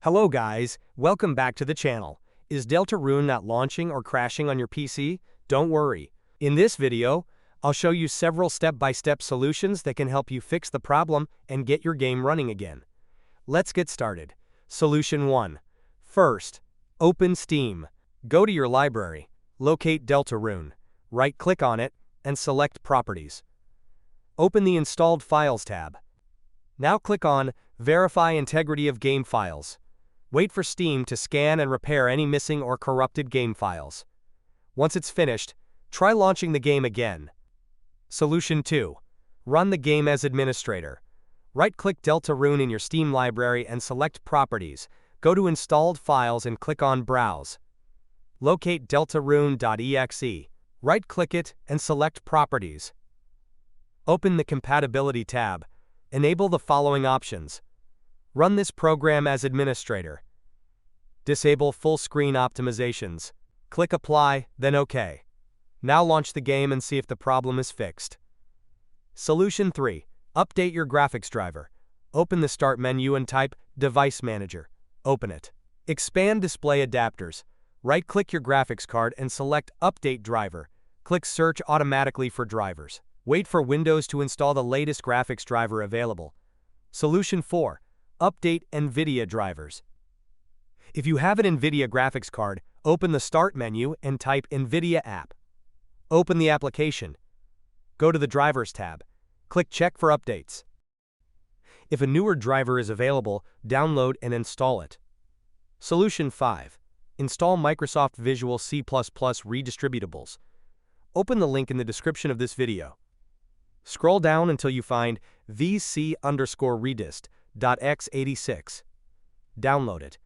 Hello guys, welcome back to the channel. Is Deltarune not launching or crashing on your PC? Don't worry. In this video, I'll show you several step-by-step solutions that can help you fix the problem and get your game running again. Let's get started. Solution 1. First, open Steam. Go to your library, locate Deltarune, right-click on it, and select Properties. Open the Installed Files tab. Now click on Verify Integrity of Game Files. Wait for Steam to scan and repair any missing or corrupted game files. Once it's finished, try launching the game again. Solution 2. Run the game as administrator. Right-click Deltarune in your Steam library and select Properties. Go to Installed Files and click on Browse. Locate deltarune.exe. Right-click it and select Properties. Open the Compatibility tab. Enable the following options. Run this program as administrator. Disable full screen optimizations. Click Apply, then OK. Now launch the game and see if the problem is fixed. Solution 3. Update your graphics driver. Open the Start menu and type Device Manager. Open it. Expand Display Adapters. Right-click your graphics card and select Update Driver. Click Search automatically for drivers. Wait for Windows to install the latest graphics driver available. Solution 4. Update NVIDIA drivers. If you have an NVIDIA graphics card, open the Start menu and type NVIDIA App. Open the application. Go to the Drivers tab. Click Check for updates. If a newer driver is available, download and install it. Solution 5. Install Microsoft Visual C++ redistributables. Open the link in the description of this video. Scroll down until you find vc_redist.x86. Download it.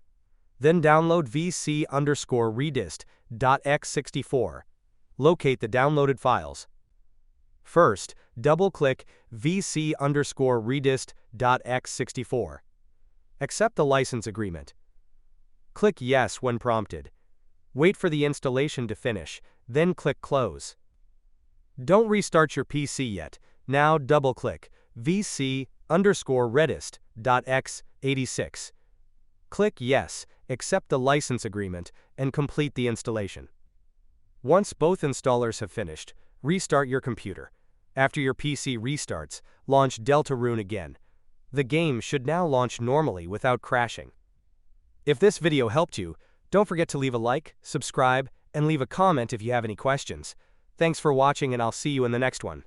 Then download vc_redist.x64. Locate the downloaded files. First, double-click vc_redist.x64. Accept the license agreement. Click Yes when prompted. Wait for the installation to finish, then click Close. Don't restart your PC yet. Now double-click vc_redist.x86. Click Yes, accept the license agreement, and complete the installation. Once both installers have finished, restart your computer. After your PC restarts, launch Deltarune again. The game should now launch normally without crashing. If this video helped you, don't forget to leave a like, subscribe, and leave a comment if you have any questions. Thanks for watching and I'll see you in the next one.